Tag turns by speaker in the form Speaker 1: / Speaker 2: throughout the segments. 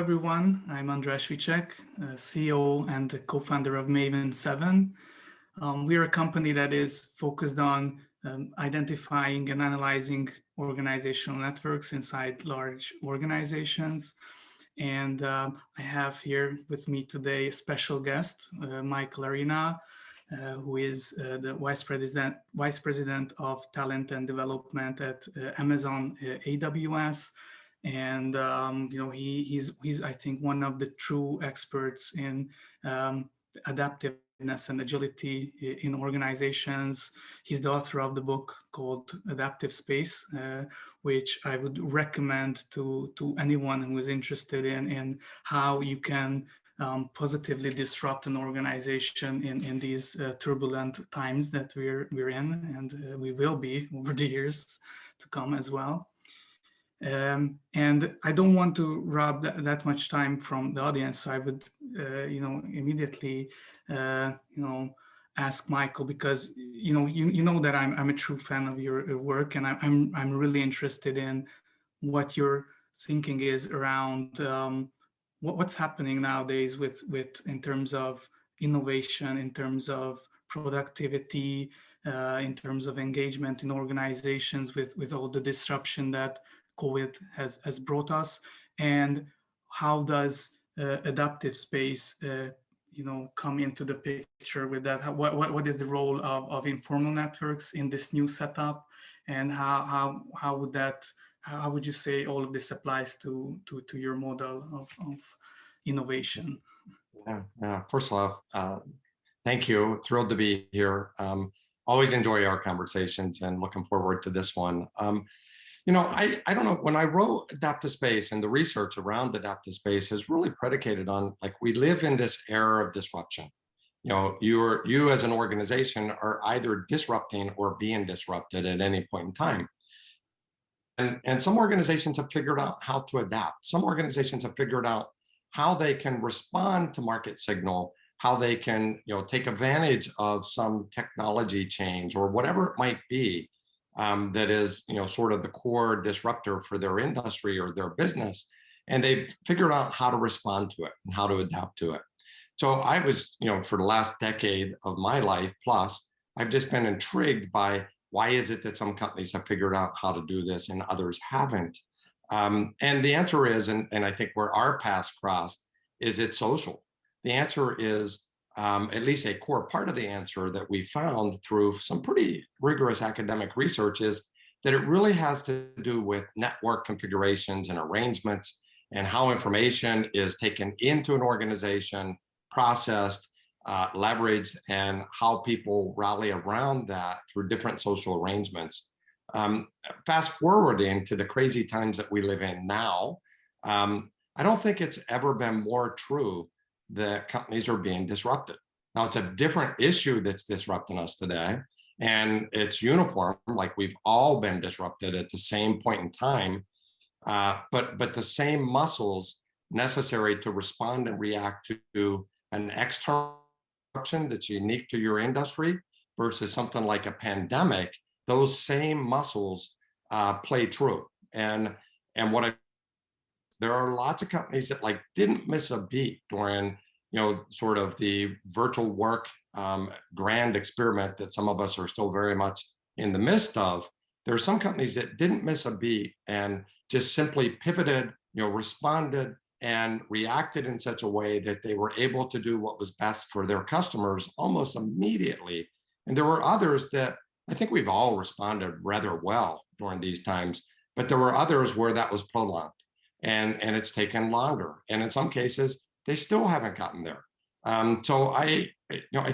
Speaker 1: everyone. I'm András Vicek, CEO and co-founder of Maven 7. We're a company that is focused on identifying and analyzing organizational networks inside large organizations. And I have here with me today a special guest, Michael Arena, who is the Vice President of Talent and Development at Amazon AWS. And he's I think one of the true experts in adaptiveness and agility in organizations. He's the author of the book called Adaptive Space, which I would recommend to anyone who is interested in how you can positively disrupt an organization in these turbulent times that we're in, and we will be over the years to come as well. And I don't want to rob that much time from the audience, so I would, immediately, ask Michael, because you know that I'm a true fan of your work, and I'm really interested in what your thinking is around what's happening nowadays with in terms of innovation, in terms of productivity, in terms of engagement in organizations with all the disruption that COVID has brought us, and how does adaptive space, come into the picture with that? What is the role of informal networks in this new setup, and how would you say all of this applies to your model of innovation?
Speaker 2: Yeah. First off, thank you. Thrilled to be here. Always enjoy our conversations, and looking forward to this one. I don't know, when I wrote Adaptive Space, and the research around adaptive space is really predicated on, we live in this era of disruption. You as an organization are either disrupting or being disrupted at any point in time. And some organizations have figured out how to adapt. Some organizations have figured out how they can respond to market signal, how they can, take advantage of some technology change or whatever it might be. That is, sort of the core disruptor for their industry or their business, and they've figured out how to respond to it and how to adapt to it. So I was, for the last decade of my life plus, I've just been intrigued by why is it that some companies have figured out how to do this and others haven't. And the answer is, and I think where our paths crossed, is it's social. The answer is, at least a core part of the answer that we found through some pretty rigorous academic research, is that it really has to do with network configurations and arrangements, and how information is taken into an organization, processed, leveraged, and how people rally around that through different social arrangements. Fast forwarding to the crazy times that we live in now, I don't think it's ever been more true that companies are being disrupted. Now, it's a different issue that's disrupting us today, and it's uniform, like we've all been disrupted at the same point in time, but the same muscles necessary to respond and react to an external disruption that's unique to your industry versus something like a pandemic, those same muscles play true. And there are lots of companies that didn't miss a beat during, sort of the virtual work grand experiment that some of us are still very much in the midst of. There are some companies that didn't miss a beat and just simply pivoted, responded and reacted in such a way that they were able to do what was best for their customers almost immediately. And there were others that I think we've all responded rather well during these times, but there were others where that was prolonged. And it's taken longer, and in some cases they still haven't gotten there. So I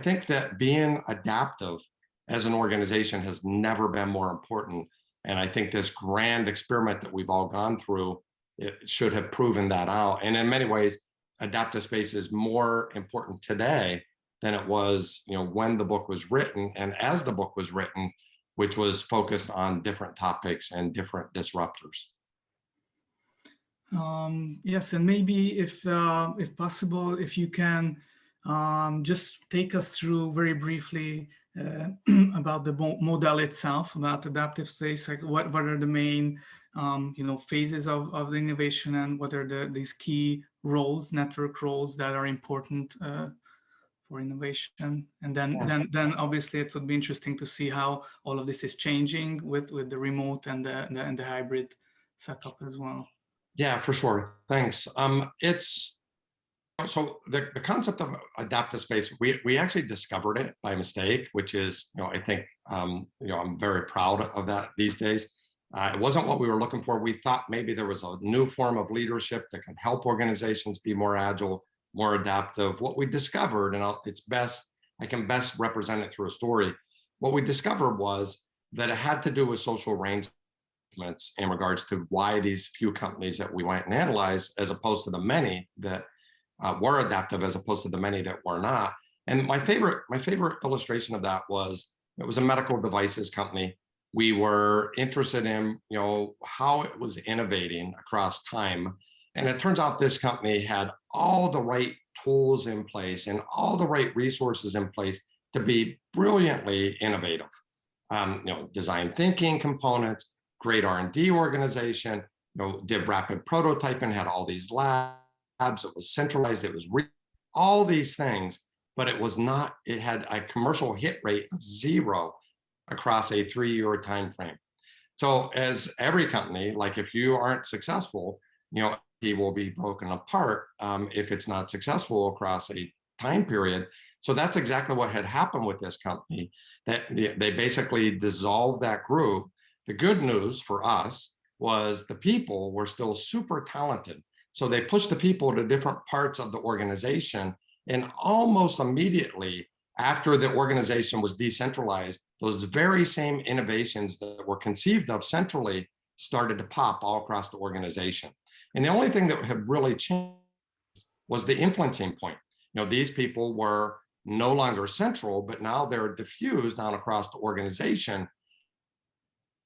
Speaker 2: think that being adaptive as an organization has never been more important, and I think this grand experiment that we've all gone through, it should have proven that out. And in many ways, adaptive space is more important today than it was, when the book was written, and as the book was written, which was focused on different topics and different disruptors.
Speaker 1: Yes, and maybe if possible, if you can just take us through very briefly about the model itself, about adaptive space, what are the main phases of the innovation, and what are these key roles, network roles that are important for innovation. And then obviously it would be interesting to see how all of this is changing with the remote and the hybrid setup as well.
Speaker 2: Yeah, for sure. Thanks. So the concept of adaptive space, we actually discovered it by mistake, which is, I think, I'm very proud of that these days. It wasn't what we were looking for. We thought maybe there was a new form of leadership that can help organizations be more agile, more adaptive. What we discovered, and I can best represent it through a story. What we discovered was that it had to do with social arrangements in regards to why these few companies that we went and analyzed, as opposed to the many that were adaptive, as opposed to the many that were not. And my favorite illustration of that was, it was a medical devices company. We were interested in, how it was innovating across time. And it turns out this company had all the right tools in place and all the right resources in place to be brilliantly innovative. Design thinking components, great R&D organization, did rapid prototyping, had all these labs, it was centralized, it was all these things, but it had a commercial hit rate of 0 across a 3-year time frame. So as every company, like if you aren't successful, it will be broken apart if it's not successful across a time period. So that's exactly what had happened with this company, that they basically dissolved that group. The good news for us was the people were still super talented. So they pushed the people to different parts of the organization, and almost immediately after the organization was decentralized, those very same innovations that were conceived of centrally started to pop all across the organization. And the only thing that had really changed was the influencing point. These people were no longer central, but now they're diffused down across the organization.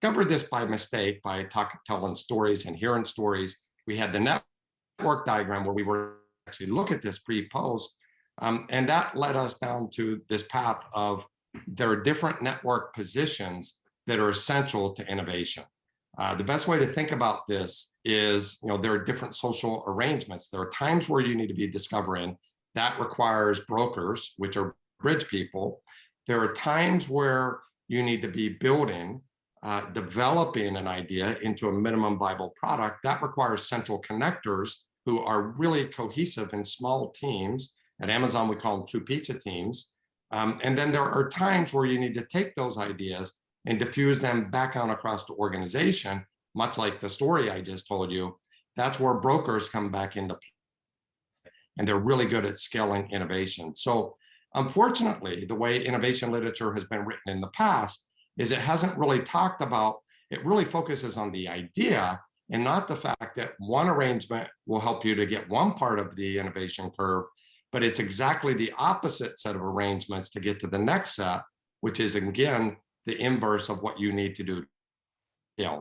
Speaker 2: Discovered this by mistake, by telling stories and hearing stories. We had the network diagram where we were actually look at this pre-post, and that led us down to this path of there are different network positions that are essential to innovation. The best way to think about this is, there are different social arrangements. There are times where you need to be discovering. That requires brokers, which are bridge people. There are times where you need to be building, developing an idea into a minimum viable product. That requires central connectors who are really cohesive in small teams. At Amazon, we call them 2 pizza teams. And then there are times where you need to take those ideas and diffuse them back on across the organization, much like the story I just told you. That's where brokers come back into play, and they're really good at scaling innovation. So unfortunately, the way innovation literature has been written in the past is it hasn't really talked about, it really focuses on the idea and not the fact that one arrangement will help you to get one part of the innovation curve, but it's exactly the opposite set of arrangements to get to the next set, which is again, the inverse of what you need to do.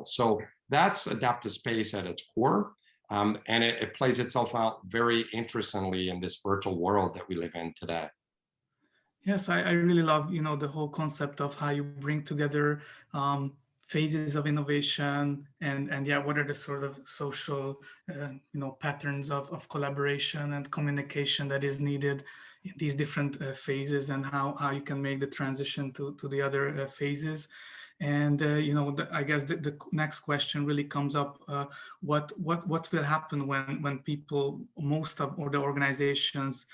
Speaker 2: So that's adaptive space at its core. And it plays itself out very interestingly in this virtual world that we live in today.
Speaker 1: Yes, I really love, the whole concept of how you bring together phases of innovation and yeah, what are the sort of social, patterns of collaboration and communication that is needed in these different phases, and how you can make the transition to the other phases. And I guess the next question really comes up: what will happen when people, most of or the organizations,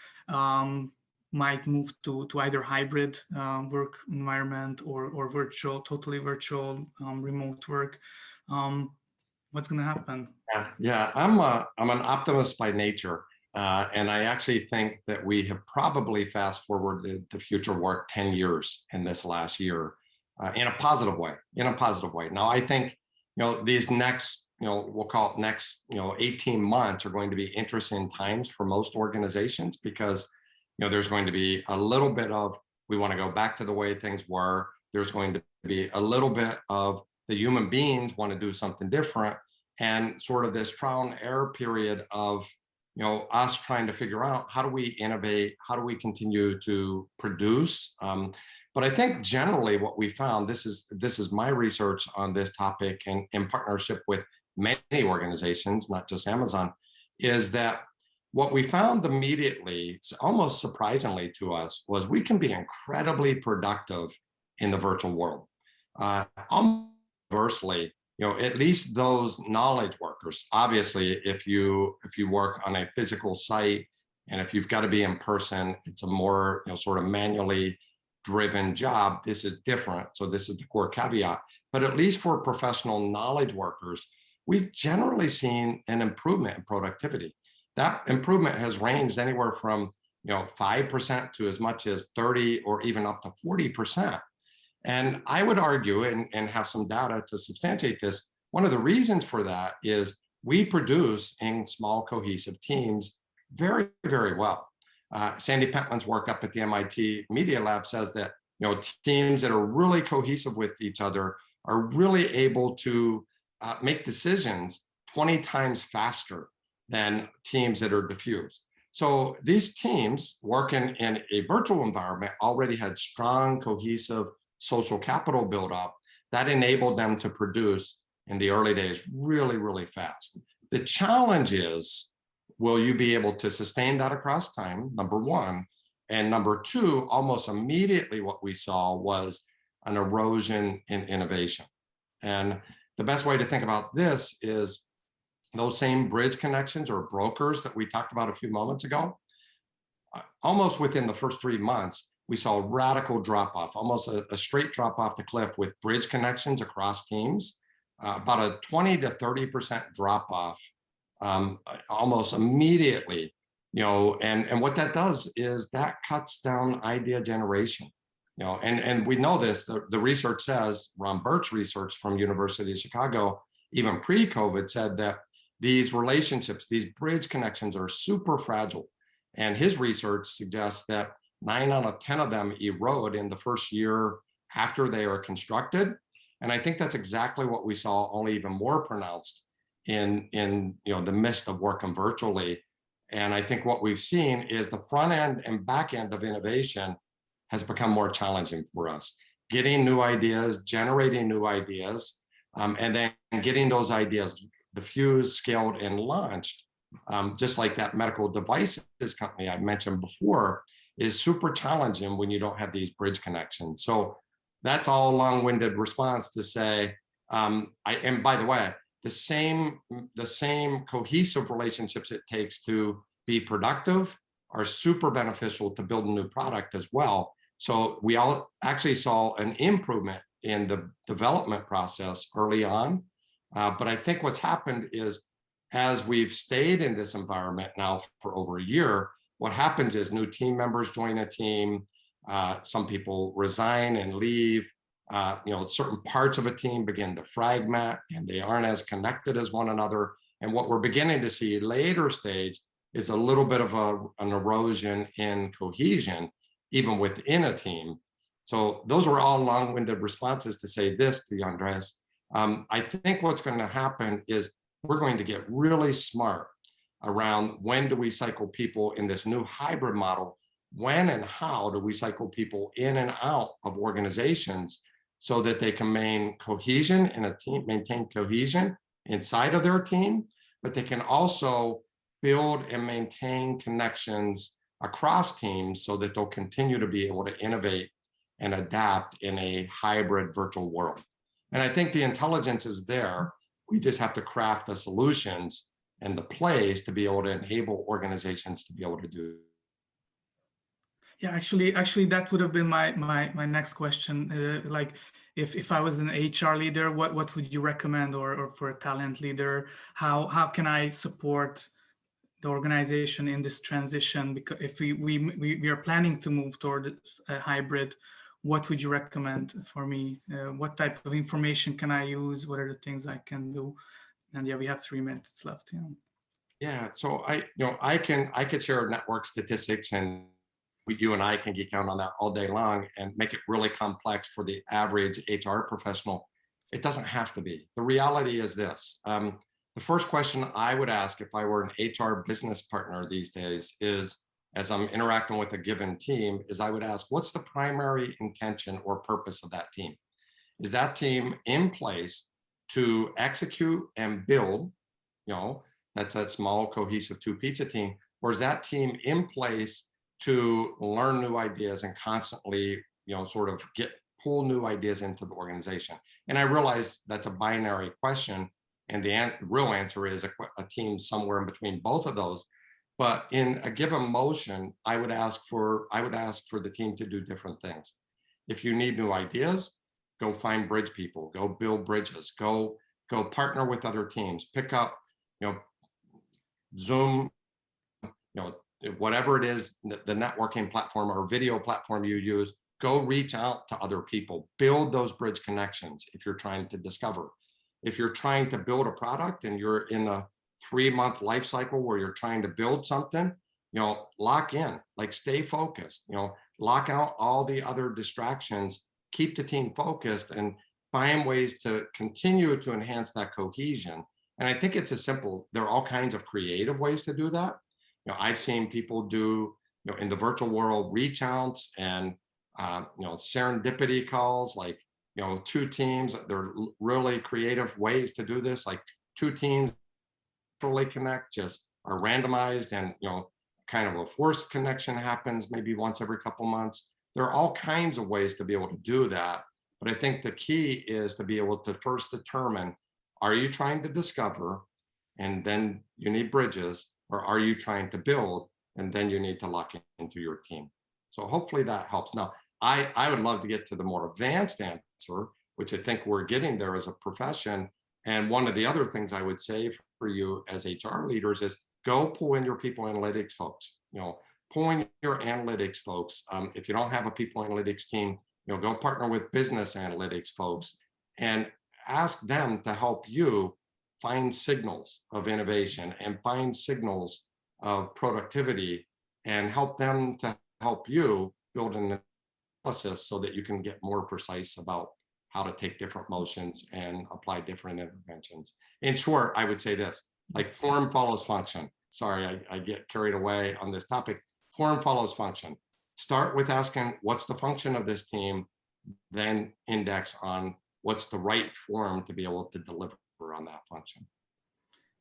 Speaker 1: might move to either hybrid work environment or virtual, totally virtual, remote work? What's going to happen?
Speaker 2: Yeah, I'm an optimist by nature. And I actually think that we have probably fast forwarded the future work 10 years in this last year, in a positive way, Now, I think, these next, we'll call it next, 18 months are going to be interesting times for most organizations, because, there's going to be a little bit of, we want to go back to the way things were. There's going to be a little bit of the human beings want to do something different, and sort of this trial and error period of, us trying to figure out, how do we innovate? How do we continue to produce? But I think generally what we found, this is my research on this topic, and in partnership with many organizations, not just Amazon, is that what we found immediately, almost surprisingly to us, was we can be incredibly productive in the virtual world. Almost universally, at least those knowledge workers. Obviously, if you work on a physical site and if you've got to be in person, it's a more sort of manually driven job. This is different. So this is the core caveat. But at least for professional knowledge workers, we've generally seen an improvement in productivity. That improvement has ranged anywhere from 5% to as much as 30 or even up to 40%. And I would argue and have some data to substantiate this. One of the reasons for that is we produce in small cohesive teams very, very well. Sandy Pentland's work up at the MIT Media Lab says that teams that are really cohesive with each other are really able to make decisions 20 times faster than teams that are diffused. So these teams working in a virtual environment already had strong, cohesive social capital build up that enabled them to produce in the early days really, really fast. The challenge is, will you be able to sustain that across time, number one? And number two, almost immediately what we saw was an erosion in innovation. And the best way to think about this is those same bridge connections or brokers that we talked about a few moments ago, almost within the first 3 months, we saw a radical drop off, almost a straight drop off the cliff with bridge connections across teams, about a 20 to 30% drop off almost immediately, and what that does is that cuts down idea generation, and we know this, the research says, Ron Burt's research from University of Chicago, even pre-COVID, said that these relationships, these bridge connections are super fragile. And his research suggests that 9 out of 10 of them erode in the first year after they are constructed. And I think that's exactly what we saw, only even more pronounced in the midst of working virtually. And I think what we've seen is the front end and back end of innovation has become more challenging for us. Getting new ideas, generating new ideas, and then getting those ideas diffused, scaled, and launched, just like that medical devices company I mentioned before, is super challenging when you don't have these bridge connections. So that's all a long-winded response to say, and by the way, the same cohesive relationships it takes to be productive are super beneficial to build a new product as well. So we all actually saw an improvement in the development process early on. But I think what's happened is, as we've stayed in this environment now for over a year, what happens is new team members join a team. Some people resign and leave. Certain parts of a team begin to fragment and they aren't as connected as one another. And what we're beginning to see later stage is a little bit of an erosion in cohesion, even within a team. So those were all long-winded responses to say this to you, Andreas. I think what's going to happen is we're going to get really smart around when do we cycle people in this new hybrid model, when and how do we cycle people in and out of organizations so that they can maintain cohesion in a team, maintain cohesion inside of their team, but they can also build and maintain connections across teams so that they'll continue to be able to innovate and adapt in a hybrid virtual world. And I think the intelligence is there. We just have to craft the solutions and the plays to be able to enable organizations to be able to do.
Speaker 1: Yeah, actually, that would have been my next question. Like, if I was an HR leader, what would you recommend, or for a talent leader, how can I support the organization in this transition? Because if we are planning to move toward a hybrid, what would you recommend for me? What type of information can I use? What are the things I can do? And yeah, we have 3 minutes left.
Speaker 2: Yeah, so I could share network statistics, and you and I can geek out on that all day long and make it really complex for the average HR professional. It doesn't have to be. The reality is this. The first question I would ask if I were an HR business partner these days is, as I'm interacting with a given team, is I would ask, what's the primary intention or purpose of that team? Is that team in place to execute and build, that's that small cohesive two pizza team, or is that team in place to learn new ideas and constantly, sort of pull new ideas into the organization? And I realize that's a binary question, and the real answer is a team somewhere in between both of those. But in a given motion, I would ask for the team to do different things. If you need new ideas, go find bridge people, go build bridges, go partner with other teams, pick up, Zoom, whatever it is, the networking platform or video platform you use, go reach out to other people, build those bridge connections if you're trying to discover. If you're trying to build a product and you're in a 3-month life cycle where you're trying to build something, lock in, like stay focused, lock out all the other distractions, keep the team focused and find ways to continue to enhance that cohesion. And I think it's as simple, there are all kinds of creative ways to do that. I've seen people do, in the virtual world, reach outs and, serendipity calls, like, 2 teams, there are really creative ways to do this, like 2 teams really connect, just are randomized and, kind of a forced connection happens maybe once every couple months. There are all kinds of ways to be able to do that. But I think the key is to be able to first determine, are you trying to discover and then you need bridges, or are you trying to build and then you need to lock into your team? So hopefully that helps. Now, I would love to get to the more advanced answer, which I think we're getting there as a profession. And one of the other things I would say for you as HR leaders is go pull in your people analytics folks, pull in your analytics folks. If you don't have a people analytics team, go partner with business analytics folks and ask them to help you find signals of innovation and find signals of productivity and help them to help you build an analysis so that you can get more precise about how to take different motions and apply different interventions. In short, I would say this, like form follows function. Sorry, I get carried away on this topic. Form follows function. Start with asking, what's the function of this team? Then index on what's the right form to be able to deliver on that function.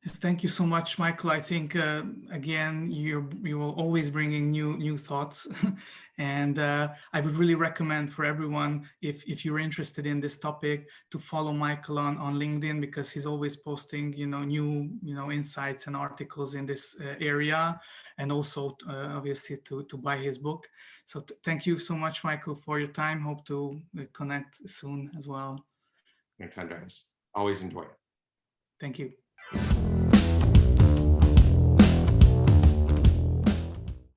Speaker 1: Yes, thank you so much, Michael. I think, again, you will always bringing new thoughts. And I would really recommend for everyone, if you're interested in this topic, to follow Michael on LinkedIn, because he's always posting, new, insights and articles in this area, and also obviously to buy his book. So thank you so much, Michael, for your time. Hope to connect soon as well.
Speaker 2: Thanks, Andreas. Always enjoy it.
Speaker 1: Thank you.